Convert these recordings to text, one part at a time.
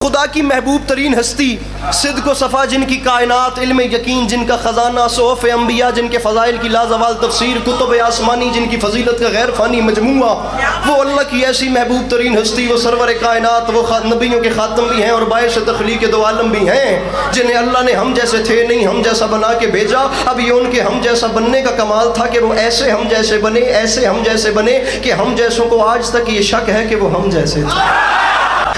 खुदा की महबूब तरीन हस्ती, सिद्क व सफ़ा जिनकी कायनात, इल्म यकीन जिनका ख़जाना, सोफ़ अम्बिया जिनके फ़ज़ाइल की लाज़वाल तफसीर, कुतुब आसमानी जिनकी फजीलत का गैर फ़ानी मजमूआ, वो अल्लाह की ऐसी महबूब तरीन हस्ती, वो सरवर कायनात, वो नबियों के ख़ातम भी हैं और बायस तख़लीक़ दो आलम भी हैं, जिन्हें अल्लाह ने हम जैसे थे नहीं हम जैसा बना के भेजा। अब ये उनके हम जैसा बनने का कमाल था कि वो ऐसे हम जैसे बने, ऐसे हम जैसे बने कि हम जैसों को आज तक ये शक है कि वो हम जैसे थे।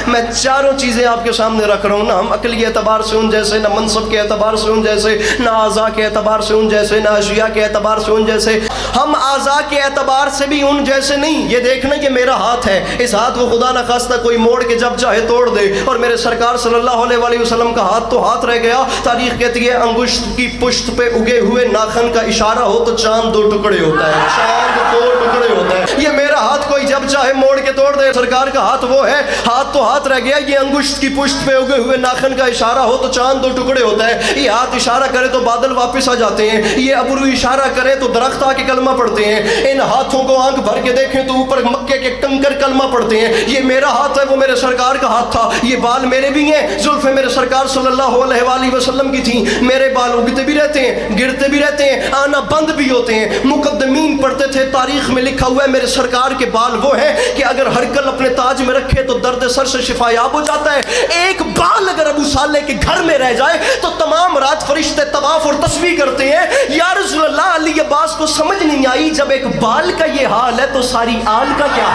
मैं चारों चीज़ें आपके सामने रख रहा हूँ, ना हम अकली एतबार से उन जैसे, ना मनसब के एतबार से उन जैसे, ना आज़ा के एतबार से उन जैसे, ना अशिया के एतबार से उन जैसे। हम आज़ा के एतबार से भी उन जैसे नहीं। ये देखना कि मेरा हाथ है, इस हाथ को खुदा न खास्ता कोई मोड़ के जब चाहे तोड़ दे, और मेरे सरकार सल्लल्लाहु अलैहि वसल्लम का हाथ तो हाथ रह गया। तारीख कहती है अंगुष्ठ की पुष्ट पे उगे हुए नाखन का इशारा हो तो चांद दो टुकड़े होता है, चांद दो टुकड़े होता है। ये मेरा हाथ कोई जब चाहे मोड़ के तोड़ दे, सरकार का हाथ वो है, हाथ तो हाथ रह गया। ये अंगुष्ठ की पुष्ट पे उगे हुए नाखन का इशारा हो तो चांद दो टुकड़े होता है। ये हाथ इशारा करे तो बादल वापस आ जाते हैं, ये अबरू इशारा करे तो दरख्त आके कलमा पढ़ते हैं। इन हाथों को आंख भर के देखें तो ऊपर मक्के के कंकर कलमा पढ़ते हैं। ये मेरा हाथ है, वो मेरे सरकार का हाथ था। ये बाल मेरे भी हैं, जुल्फे मेरे सरकार सल्लल्लाहु अलैहि वसल्लम की थी। मेरे बाल उगते भी रहते हैं, गिरते भी रहते हैं, आना बंद भी होते हैं। मुकद्दमीन पढ़ते थे, तारीख में लिखा हुआ है मेरे सरकार के बाल वो है कि अगर हरकल अपने ताज में रखे तो दर्द सर से शिफायाब हो जाता है। एक बाल अगर अबू साले के घर में रह जाए तो तमाम रात फरिश्ते तवाफ और तस्बीह करते हैं। या रसूल अल्लाह, अली अब्बास को समझ नहीं आई जब एक बाल का ये हाल है तो सारी आल का क्या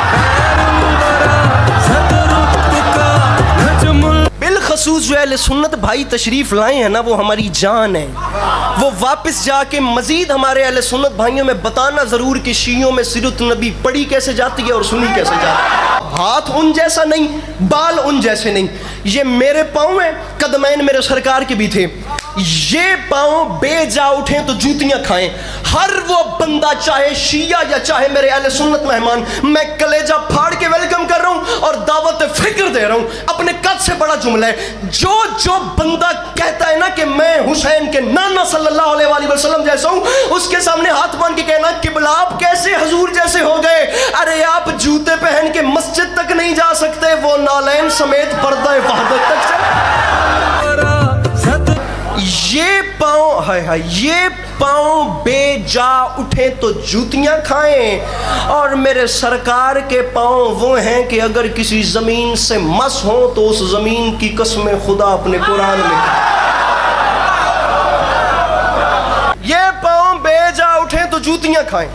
बिलखसूस जो अहले सुन्नत भाई तशरीफ लाए हैं ना, वो हमारी जान है। वो वापस जाके मजीद हमारे अहले सुन्नत भाइयों में बताना जरूर कि शियों में सिरत नबी पढ़ी कैसे जाती है और सुनी कैसे जाती है। हाथ उन जैसा नहीं, बाल उन जैसे नहीं। ये मेरे पाँव हैं, कदमैन मेरे सरकार के भी थे। ये पाँव बेजा उठे तो जूतियां खाएं। हर वो बंदा चाहे शिया या चाहे मेरे अहले सुन्नत मेहमान, मैं कलेजा फाड़ के वेलकम कर रहा हूं और दावत फिक्र दे रहा हूं। अपने कद से बड़ा जुमला है, जो बंदा कहता है ना कि मैं हुसैन के नाना सल्लल्लाहु अलैहि वसल्लम जैसा हूं, उसके सामने हाथ बांध के कहना किबला आप कैसे हजूर जैसे हो गए? अरे आप जूते पहन के मस्जिद तक नहीं जा सकते, वो नालैन समेत पर्दा वहदत तक से। ये पाँव हाय ये पाँव बेजा उठे तो जूतियां खाएं, और मेरे सरकार के पाँव वो हैं कि अगर किसी जमीन से मस हो तो उस जमीन की कसम खुदा अपने कुरान में। ये पाँव बेजा उठे तो जूतियां खाएं,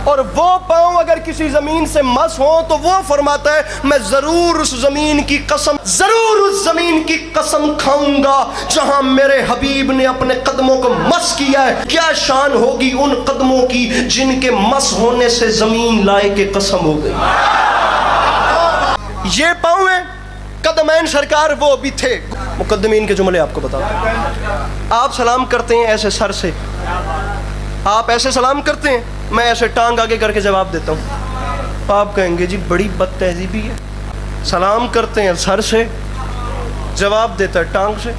और वो पाँव अगर किसी जमीन से मस हो तो वो फरमाता है मैं जरूर उस जमीन की कसम, जरूर उस जमीन की कसम खाऊंगा जहां मेरे हबीब ने अपने कदमों को मस किया है। क्या शान होगी उन कदमों की जिनके मस होने से जमीन लाए के कसम हो गई। ये पाँव है, कदमैन सरकार वो भी थे। मुकद्दमीन के जुमले आपको बताता हूं। आप सलाम करते हैं ऐसे सर से, आप ऐसे सलाम करते हैं, मैं ऐसे टांग आगे करके जवाब देता हूँ। आप कहेंगे जी बड़ी बदतहजीबी है। सलाम करते हैं सर से, जवाब देता है टांग से।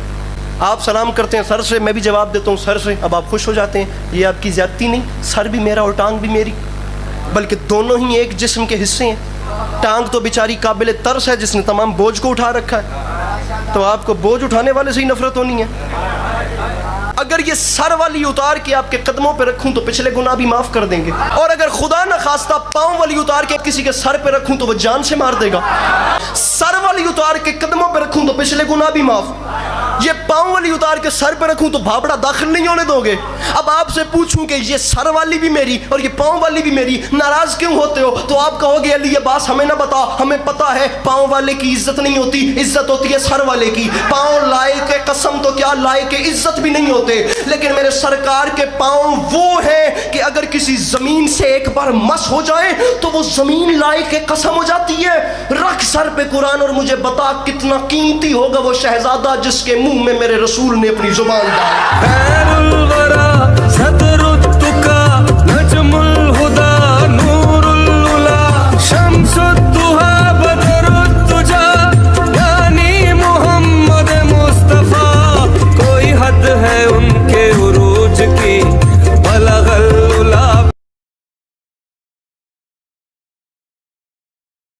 आप सलाम करते हैं सर से, मैं भी जवाब देता हूँ सर से। अब आप खुश हो जाते हैं, ये आपकी ज्यादती नहीं, सर भी मेरा और टांग भी मेरी, बल्कि दोनों ही एक जिस्म के हिस्से हैं। टांग तो बेचारी काबिल तरस है जिसने तमाम बोझ को उठा रखा है, तो आपको बोझ उठाने वाले से ही नफरत होनी है। अगर ये सर वाली उतार के आपके कदमों पे रखूं तो पिछले गुनाह भी माफ कर देंगे, और अगर खुदा न खास्ता पांव वाली उतार के किसी के सर पे रखूं तो वो जान से मार देगा। सर वाली उतार के कदमों पे रखूं तो पिछले गुनाह भी माफ, ये पांव वाली उतार के सर पे रखूं तो भाबड़ा दाखिल नहीं होने दोगे। अब आपसे पूछूं कि ये सर वाली भी मेरी और ये पांव वाली भी मेरी, नाराज क्यों होते हो? तो आप कहोगे अली अब्बास हमें ना बता, हमें पता है पांव वाले की इज्जत नहीं होती, इज्जत होती है सर वाले की। पांव लाए के कसम तो क्या लाए के इज्जत भी नहीं होते, लेकिन मेरे सरकार के पांव वो है कि अगर किसी जमीन से एक बार मस हो जाए तो वो जमीन लाए के कसम हो जाती है। रख सर पे कुरान और मुझे बता कितना कीमती होगा वो शहजादा जिसके मुंह में मेरे रसूल ने अपनी जुबान डाली।